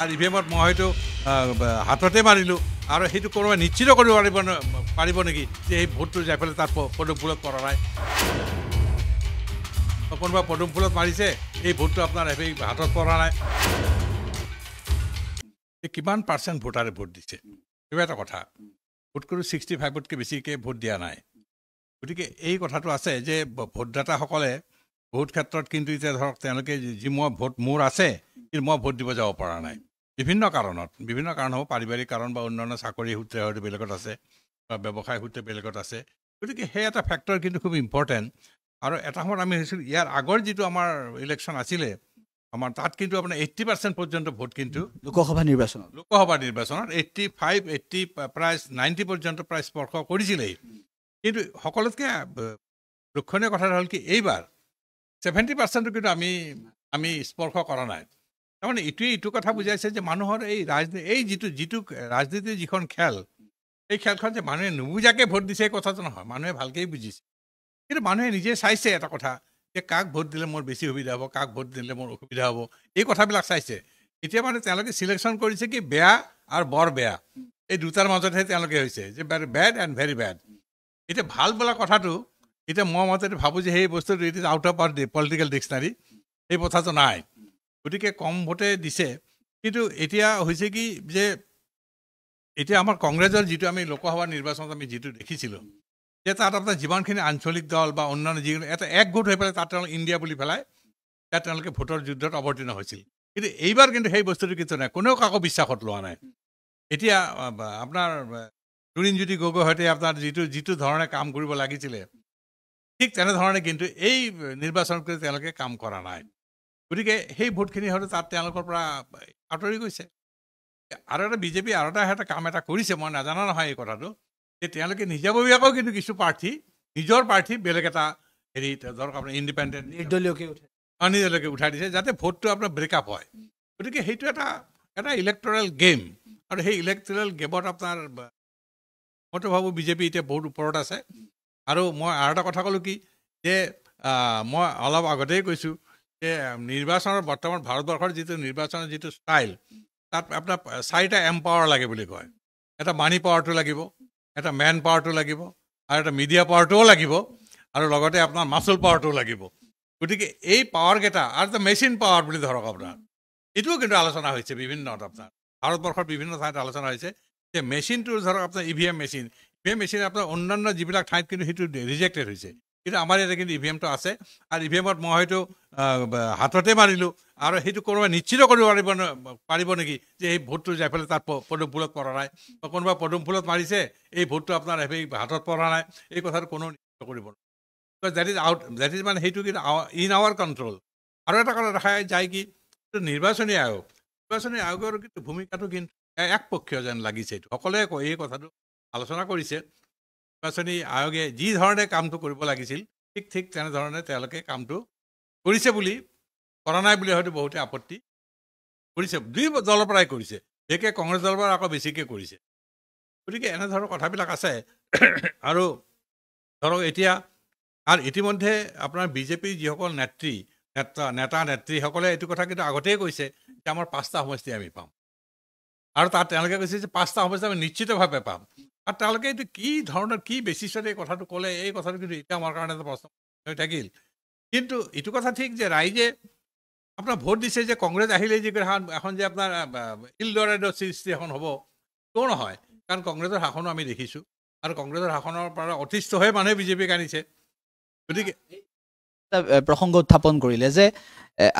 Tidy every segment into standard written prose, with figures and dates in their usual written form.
আৰু ইভিএমত মই হয়তো হাততে মাৰিলোঁ আৰু সেইটো কোনোবাই নিশ্চিত কৰিব পাৰিব নেকি যে এই ভোটটো যাই পেলাই তাত পদুম ফুলত পৰা নাই কোনোবা পদুম ফুলত মাৰিছে এই ভোটটো আপোনাৰ হাতত পৰা নাই কিমান পাৰ্চেণ্ট ভোটাৰে ভোট দিছে কিবা এটা কথা ভোট কৰি 65তকৈ বেছিকৈ ভোট দিয়া নাই গতিকে এই কথাটো আছে যে ভোটদাতাসকলে বহুত ক্ষেত্ৰত কিন্তু এতিয়া ধৰক তেওঁলোকে যি মই ভোট মোৰ আছে কিন্তু মই ভোট দিব যাব পৰা নাই বিভিন্ন কাৰণ হ'ব পাৰিবাৰিক কাৰণ বা অন্যান্য চাকৰি সূত্ৰে হয়তো বেলেগত আছে বা ব্যৱসায় সূত্ৰে বেলেগত আছে গতিকে সেই এটা ফেক্টৰ কিন্তু খুব ইম্পৰ্টেণ্ট আৰু এটা সময়ত আমি ভাবিছিলোঁ ইয়াৰ আগৰ যিটো আমাৰ ইলেকশ্যন আছিলে আমাৰ তাত কিন্তু আপোনাৰ 80% পৰ্যন্ত ভোট কিন্তু লোকসভা নিৰ্বাচনত 80 প্ৰায় 90 পৰ্যন্ত প্ৰায় স্পৰ্শ কৰিছিলেই কিন্তু সকলোতকৈ লক্ষণীয় কথাটো হ'ল কি এইবাৰ 70% কিন্তু আমি স্পৰ্শ কৰা নাই তাৰমানে ইটো কথা বুজাইছে যে মানুহৰ এই যিটো ৰাজনীতিৰ যিখন খেল এই খেলখন যে মানুহে নুবুজাকৈ ভোট দিছে এই কথাটো নহয় মানুহে ভালকেই বুজিছে কিন্তু মানুহে নিজে চাইছে এটা কথা যে কাক ভোট দিলে মোৰ বেছি সুবিধা হ'ব কাক ভোট দিলে মোৰ অসুবিধা হ'ব এই কথাবিলাক চাইছে এতিয়া মানে তেওঁলোকে চিলেকশ্যন কৰিছে কি বেয়া আৰু বৰ বেয়া এই দুটাৰ মাজতহে তেওঁলোকে হৈছে যে বেড এণ্ড ভেৰি বেড এতিয়া ভাল বোলা কথাটো এতিয়া মই মতে ভাবোঁ যে সেই বস্তুটো it is out of our political dictionary সেই কথাটো নাই গতিকে কম ভোটে দিছে কিন্তু এতিয়া হৈছে কি যে এতিয়া আমাৰ কংগ্ৰেছৰ যিটো আমি লোকসভা নিৰ্বাচনত আমি যিটো দেখিছিলোঁ যে তাত আপোনাৰ যিমানখিনি আঞ্চলিক দল বা অন্যান্য যিকোনো এটা এক গোট হৈ পেলাই তাত তেওঁলোকে ইণ্ডিয়া বুলি পেলাই তাত তেওঁলোকে ভোটৰ যুদ্ধত অৱতীৰ্ণ হৈছিল কিন্তু এইবাৰ কিন্তু সেই বস্তুটো কিন্তু নাই কোনেও কাকো বিশ্বাসত লোৱা নাই এতিয়া আপোনাৰ লুৰিণজ্যোতি গগৈ সৈতে আপোনাৰ যিটো ধৰণে কাম কৰিব লাগিছিলে ঠিক তেনেধৰণে কিন্তু এই নিৰ্বাচনত তেওঁলোকে কাম কৰা নাই গতিকে সেই ভোটখিনি হয়তো তাত তেওঁলোকৰ পৰা আঁতৰি গৈছে আৰু এটা বিজেপি আৰু এটা কাম এটা কৰিছে মই নাজানা নহয় এই কথাটো যে তেওঁলোকে নিজাববীয়াকৈ কিন্তু কিছু নিজৰ প্ৰাৰ্থী বেলেগ এটা হেৰি ধৰক আপোনাৰ ইণ্ডিপেণ্ডেণ্ট নিৰ্দলীয়কৈ উঠাই দিছে যাতে ভোটটো আপোনাৰ ব্ৰেকআপ হয় গতিকে সেইটো এটা ইলেক্টৰেল গেম আৰু সেই ইলেক্টৰেল গেমত আপোনাৰ মইতো ভাবোঁ বিজেপি এতিয়া বহুত ওপৰত আছে আৰু মই আৰু এটা কথা ক'লোঁ কি যে মই অলপ আগতেই কৈছোঁ যে নিৰ্বাচনৰ বৰ্তমান ভাৰতবৰ্ষৰ যিটো নিৰ্বাচনৰ যিটো ষ্টাইল তাত আপোনাৰ 4টা এম্পাৱাৰ লাগে বুলি কয় এটা মানি পাৱাৰটো লাগিব এটা মেন পাৱাৰটো লাগিব আৰু এটা মিডিয়া পাৱাৰটোও লাগিব আৰু লগতে আপোনাৰ মাচুল পাৱাৰটোও লাগিব গতিকে এই পাৱাৰকেইটা আৰু এটা মেচিন পাৱাৰ বুলি ধৰক আপোনাৰ এইটোও কিন্তু আলোচনা হৈছে বিভিন্নত আপোনাৰ ভাৰতবৰ্ষৰ বিভিন্ন ঠাইত আলোচনা হৈছে যে মেচিনটো ধৰক আপোনাৰ ইভিএম মেচিন আপোনাৰ অন্যান্য যিবিলাক ঠাইত কিন্তু সেইটো ৰিজেক্টেড হৈছে কিন্তু আমাৰ ইয়াতে কিন্তু ইভিএমটো আছে আৰু ইভিএমত মই হয়তো হাততে মাৰিলোঁ আৰু সেইটো কোনোবাই নিশ্চিত কৰিব পাৰিব নেকি যে এই ভোটটো যাই পেলাই তাত পদুম ফুলত পৰা নাই বা কোনোবা পদুম ফুলত মাৰিছে এই ভোটটো আপোনাৰ হাতত পৰা নাই এই কথাটো কোনেও নিশ্চিত কৰিব নোৱাৰে দেট ইজ মানে সেইটো কিন্তু ইন আৱাৰ কণ্ট্ৰল আৰু এটা কথা দেখা যায় কি নিৰ্বাচনী আয়োগৰ কিন্তু ভূমিকাটো কিন্তু একপক্ষীয় যেন লাগিছে এইটো সকলোৱে কয় এই কথাটো আলোচনা কৰিছে নিৰ্বাচনী আয়োগে যি ধৰণে কামটো কৰিব লাগিছিল ঠিক তেনেধৰণে তেওঁলোকে কামটো কৰিছে বুলি কৰা নাই বুলি হয়তো বহুতে আপত্তি কৰিছে দুই দলৰ পৰাই কৰিছে বিশেষকৈ কংগ্ৰেছ দলৰ পৰা আকৌ বেছিকৈ কৰিছে গতিকে এনেধৰণৰ কথাবিলাক আছে আৰু ধৰক এতিয়া আৰু ইতিমধ্যে আপোনাৰ বিজেপিৰ যিসকল নেতা নেত্ৰীসকলে এইটো কথা কিন্তু আগতেই কৈছে যে আমাৰ 5টা সমষ্টি আমি পাম আৰু তাত তেওঁলোকে কৈছে যে 5টা সমষ্টি আমি নিশ্চিতভাৱে পাম আৰু তেওঁলোকে এইটো কি ধৰণৰ কি বেচিছত এই কথাটো ক'লে এই কথাটো কিন্তু এতিয়া আমাৰ কাৰণে এটা প্ৰশ্ন হৈ থাকিল কিন্তু এইটো কথা ঠিক যে ৰাইজে আপোনাৰ ভোট দিছে যে কংগ্ৰেছ আহিলে যে এখন যে আপোনাৰ ইলডৰেডৰ সৃষ্টি এখন হ'ব কিয় নহয় কাৰণ কংগ্ৰেছৰ শাসনো আমি দেখিছোঁ আৰু কংগ্ৰেছৰ শাসনৰ পৰা অতিষ্ঠ হৈ মানুহে বিজেপিক আনিছে গতিকে প্ৰসংগ উত্থাপন কৰিলে যে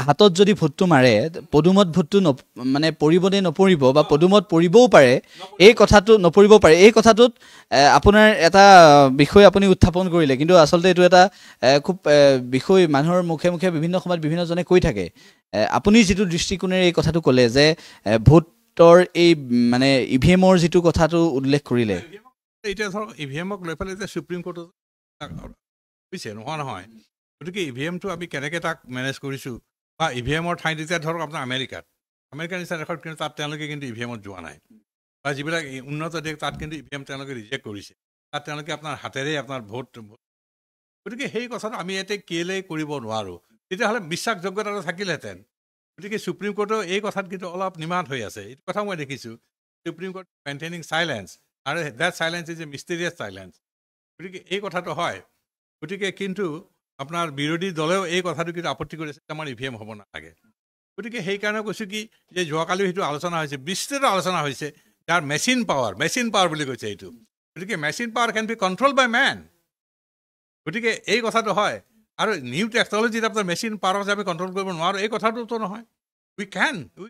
হাতত যদি ভোটটো মাৰে পদুমত ভোটটো মানে পৰিব নে নপৰিব বা পদুমত পৰিবও পাৰে এই কথাটো নপৰিব পাৰে এই কথাটোত আপোনাৰ এটা বিষয় আপুনি উত্থাপন কৰিলে কিন্তু আচলতে এইটো এটা খুব বিষয় মানুহৰ মুখে মুখে বিভিন্ন সময়ত বিভিন্নজনে কৈ থাকে আপুনি যিটো দৃষ্টিকোণেৰে এই কথাটো ক'লে যে ভোটৰ এই মানে ইভিএমৰ যিটো কথাটো উল্লেখ কৰিলে এতিয়া ধৰক ইভিএমক লৈ পেলাই এতিয়া সুপ্ৰিম কোৰ্টত বুজিছে নহয় গতিকে ইভিএমটো আমি কেনেকৈ তাক মেনেজ কৰিছোঁ বা ইভিএমৰ ঠাইত এতিয়া ধৰক আপোনাৰ আমেৰিকা নিচিনা দেশত কিন্তু তাত তেওঁলোকে কিন্তু ইভিএমত যোৱা নাই বা যিবিলাক উন্নত দেশ তাত কিন্তু ইভিএম তেওঁলোকে ৰিজেক্ট কৰিছে তাত তেওঁলোকে আপোনাৰ হাতেৰে আপোনাৰ ভোট গতিকে সেই কথাটো আমি ইয়াতে কেলৈ কৰিব নোৱাৰোঁ তেতিয়াহ'লে বিশ্বাসযোগ্যতাটো থাকিলহেঁতেন গতিকে সুপ্ৰিম কোৰ্টৰ এই কথাত কিন্তু অলপ নিমাত হৈ আছে এইটো কথা মই দেখিছোঁ সুপ্ৰিম কোৰ্ট মেইনটেইনিং চাইলেঞ্চ আৰু that challenge is a mysterious challenge গতিকে এই কথাটো হয় গতিকে কিন্তু আপোনাৰ বিৰোধী দলেও এই কথাটো কিন্তু আপত্তি কৰিছে আমাৰ EVM হ'ব নালাগে গতিকে সেইকাৰণে কৈছোঁ কি যে যোৱাকালি সেইটো আলোচনা হৈছে বিস্তৃত আলোচনা হৈছে যাৰ মেচিন পাৱাৰ বুলি কৈছে এইটো গতিকে machine power can be control by men গতিকে এই কথাটো হয় আৰু নিউ টেকনলজিত আপোনাৰ মেচিন পাৱাৰ আমি কণ্ট্ৰল কৰিব নোৱাৰোঁ এই কথাটোতো নহয় we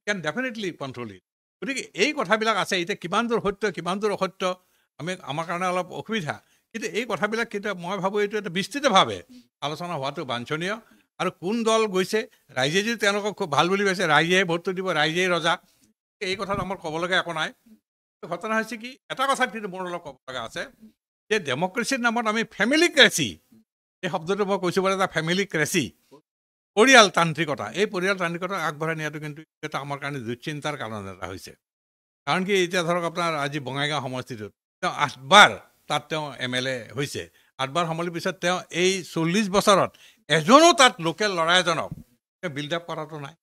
can definitely control it গতিকে এই কথাবিলাক আছে এতিয়া কিমান দূৰ সত্য কিমান দূৰ অসত্য আমাৰ কাৰণে অলপ অসুবিধা কিন্তু এই কথাবিলাক কিন্তু মই ভাবোঁ এইটো এটা বিস্তৃতভাৱে আলোচনা হোৱাটো বাঞ্ছনীয় আৰু কোন দল গৈছে ৰাইজে যদি তেওঁলোকক খুব ভাল বুলি কৈছে ৰাইজে ভোটটো দিব ৰাইজেই ৰজা এই কথাত আমাৰ ক'ব লগা একো নাই ঘটনা হৈছে কি এটা কথাত কিন্তু মোৰ অলপ ক'ব লগা আছে যে ডেমক্ৰেচিৰ নামত আমি ফেমিলি ক্ৰেচি এই শব্দটো মই কৈছোঁ বাৰু এটা ফেমিলি ক্ৰেচি পৰিয়ালতান্ত্ৰিকতা এই পৰিয়ালতান্ত্ৰিকতা আগবঢ়াই নিয়াটো কিন্তু এটা আমাৰ কাৰণে দুশ্চিন্তাৰ কাৰণ এটা হৈছে কাৰণ কি এতিয়া ধৰক আপোনাৰ আজি বঙাইগাঁও সমষ্টিটোত তেওঁ 8বাৰ তাত তেওঁ MLA হৈছে 8বাৰ সমষ্টিৰ পিছত তেওঁ এই 40 বছৰত এজনো তাত লোকেল ল'ৰা এজনক বিল্ড আপ কৰাটো নাই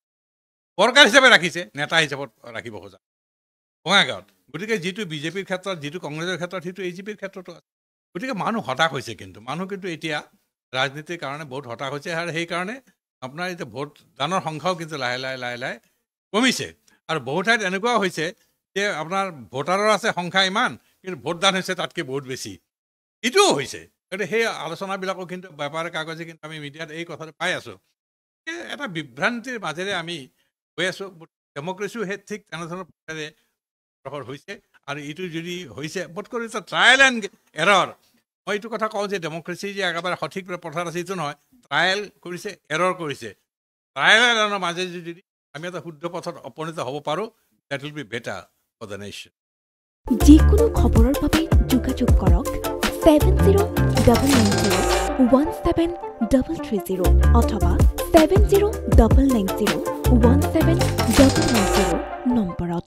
বৰকাৰ হিচাপে ৰাখিছে নেতা হিচাপত ৰাখিব খোজা বঙাইগাঁৱত গতিকে যিটো বিজেপিৰ ক্ষেত্ৰত যিটো কংগ্ৰেছৰ ক্ষেত্ৰত সেইটো AGPৰ ক্ষেত্ৰতো আছে গতিকে মানুহ হতাশ হৈছে কিন্তু এতিয়া ৰাজনীতিৰ কাৰণে বহুত হতাশ হৈছে আৰু সেইকাৰণে আপোনাৰ এতিয়া ভোটদানৰ সংখ্যাও কিন্তু লাহে লাহে কমিছে আৰু বহু ঠাইত এনেকুৱাও হৈছে যে আপোনাৰ ভোটাৰৰ আছে সংখ্যা ইমান কিন্তু ভোটদান হৈছে তাতকৈ বহুত বেছি এইটোও হৈছে গতিকে সেই আলোচনাবিলাকো কিন্তু বেপাৰ কাগজে কিন্তু আমি মিডিয়াত এই কথাটো পাই আছোঁ এটা বিভ্ৰান্তিৰ মাজেৰে আমি গৈ আছোঁ ডেমক্ৰেচিও সেই ঠিক তেনেধৰণৰ প্ৰকাৰে প্ৰসাৰ হৈছে আৰু এইটো যদি হৈছে বোধকৰি এটা ট্ৰায়েল এণ্ড এৰৰ মই এইটো কথা কওঁ যে ডেমক্ৰেচি যে একেবাৰে সঠিক পথাৰত আছে এইটো নহয় ট্ৰায়েল কৰিছে এৰৰ কৰিছে ট্ৰায়েল এৰৰ মাজে যদি আমি এটা শুদ্ধ পথত উপনীত হ'ব পাৰোঁ that will be better for the nation যিকোনো খবৰৰ বাবে যোগাযোগ কৰক 7099017330 অথবা 7099017990